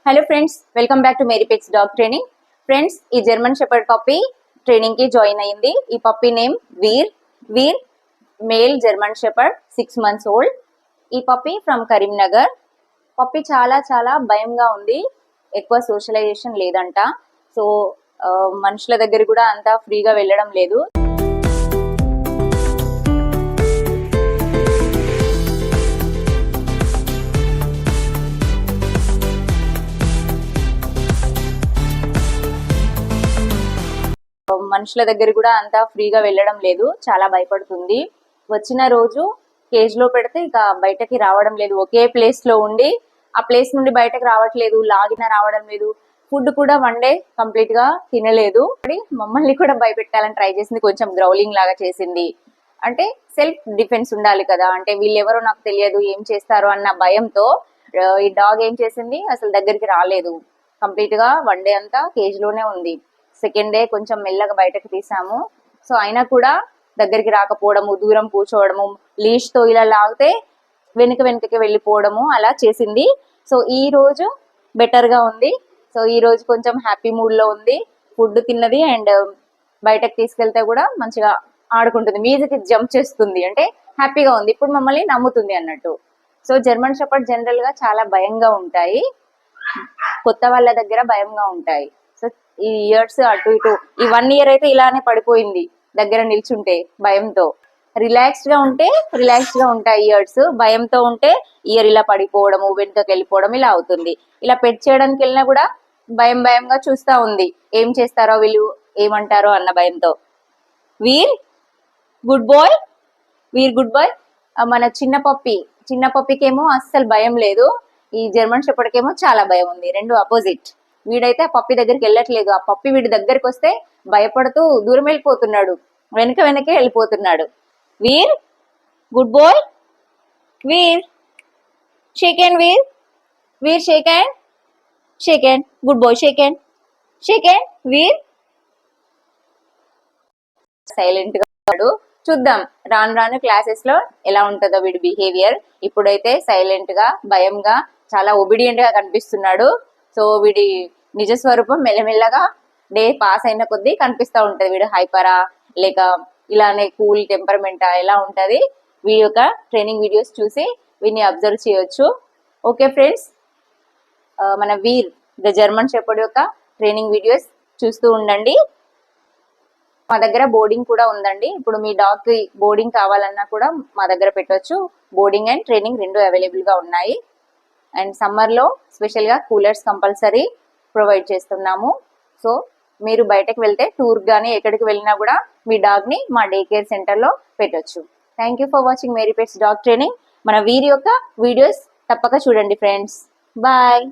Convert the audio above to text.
Hello friends, welcome back to मेरी pets dog training. Friends, ఈ German shepherd puppy training కి join అయ్యింది। ఈ puppy name Veer male German shepherd 6 months old. ఈ puppy from Karimnagar. Puppy చాలా చాలా భయంగా ఉంది, ఎక్కువ సోషలైజేషన్ లేదంట। సో మనుషుల దగ్గర కూడా అంత ఫ్రీగా వెళ్ళడం లేదు। మనుషుల దగ్గర కూడా అంత ఫ్రీగా వెళ్ళడం లేదు, చాలా భయపడుతుంది। వచ్చిన రోజు కేజ్ లో పెడితే ఇక బయటకి రావడం లేదు, ఒకే ప్లేస్ లో ఉండి ఆ ప్లేస్ నుండి బయటకు రావట్లేదు, లాగిన రావడం లేదు। ఫుడ్ కూడా వన్ డే కంప్లీట్ గా తినలేదు। మమ్మల్ని కూడా భయపెట్టాలని ట్రై చేసింది, కొంచెం గ్రౌలింగ్ లాగా చేసింది। అంటే సెల్ఫ్ డిఫెన్స్ ఉండాలి కదా, అంటే వీళ్ళెవరో నాకు తెలియదు ఏం చేస్తారో అన్న భయంతో ఈ డాగ్ ఏం చేసింది, అసలు దగ్గరికి రాలేదు। కంప్లీట్ గా వన్ డే అంతా కేజ్ లోనే ఉంది। సెకండ్ డే కొంచెం మెల్లగా బయటకు తీసాము। సో అయినా కూడా దగ్గరికి రాకపోవడము, దూరం కూర్చోవడము, లీష్ తో ఇలా లాగితే వెనుకకి వెళ్ళిపోవడము అలా చేసింది। సో ఈ రోజు బెటర్ గా ఉంది। సో ఈ రోజు కొంచెం హ్యాపీ మూడ్ లో ఉంది, ఫుడ్ తిన్నది అండ్ బయటకు తీసుకెళ్తే కూడా మంచిగా ఆడుకుంటుంది, మీదకి జంప్ చేస్తుంది, అంటే హ్యాపీగా ఉంది, ఇప్పుడు మమ్మల్ని నమ్ముతుంది అన్నట్టు। సో జర్మన్ షెపర్డ్ జనరల్ గా చాలా భయంగా ఉంటాయి, కొత్త వాళ్ళ దగ్గర భయంగా ఉంటాయి। సో ఈ ఇయర్స్ అటు ఇటు ఈ 1 year అయితే ఇలానే పడిపోయింది, దగ్గర నిల్చుంటే భయంతో। రిలాక్స్డ్ గా ఉంటాయి ఇయర్స్, భయంతో ఉంటే ఇయర్ ఇలా పడిపోవడము, వెనుకకి వెళ్ళిపోవడం ఇలా అవుతుంది। ఇలా పెట్ చేయడానికి వెళ్ళినా కూడా భయంగా చూస్తా ఉంది, ఏం చేస్తారో వీళ్ళు, ఏమంటారో అన్న భయంతో। వీర్ గుడ్ బాయ్, గుడ్ బాయ్। మన చిన్న పప్పికేమో అస్సలు భయం లేదు, ఈ జర్మన్ షెపర్డ్కేమో చాలా భయం ఉంది, రెండు అపోజిట్। వీడైతే ఆ పప్పి దగ్గరికి వెళ్ళట్లేదు, ఆ పప్పి వీడి దగ్గరికి వస్తే భయపడుతూ దూరం వెళ్ళిపోతున్నాడు, వెనకే వెళ్ళిపోతున్నాడు। Veer good boy, Veer shake hand, Veer shake hand, good boy, shake hand Veer. Silent గా ఉన్నాడు, చూద్దాం రాను క్లాసెస్ లో ఎలా ఉంటుందో వీడి బిహేవియర్। ఇప్పుడైతే సైలెంట్ గా, భయంగా, చాలా ఒబీడియంట్ గా కనిపిస్తున్నాడు। సో వీడి నిజ స్వరూపం మెల్లమెల్లగా డే పాస్ అయిన కొద్దీ కనిపిస్తూ ఉంటది, వీడు హైపరా లేక ఇలానే కూల్ టెంపర్మెంటా ఎలా ఉంటది, వీడి యొక్క ట్రైనింగ్ వీడియోస్ చూసి వీడిని అబ్జర్వ్ చేయొచ్చు। ఓకే ఫ్రెండ్స్, మన వీర్ ద జర్మన్ షెపర్డ్ యొక్క ట్రైనింగ్ వీడియోస్ చూస్తూ ఉండండి। మా దగ్గర బోర్డింగ్ కూడా ఉందండి, ఇప్పుడు మీ డాగ్ కి బోర్డింగ్ కావాలన్నా కూడా మా దగ్గర పెట్టవచ్చు, బోర్డింగ్ అండ్ ట్రైనింగ్ రెండు అవైలబుల్ గా ఉన్నాయి। అండ్ సమ్మర్ లో స్పెషల్ గా కూలర్స్ కంపల్సరీ ప్రొవైడ్ చేస్తున్నాము। సో మీరు బయటకు వెళ్తే టూర్ గానీ ఎక్కడికి వెళ్ళినా కూడా మీ డాగ్ ని మా డే కేర్ సెంటర్ లో పెట్టొచ్చు। థ్యాంక్ యూ ఫర్ వాచింగ్ మేరీ పెట్స్ డాగ్ ట్రైనింగ్। మన వీరి యొక్క వీడియోస్ తప్పక చూడండి ఫ్రెండ్స్, బాయ్।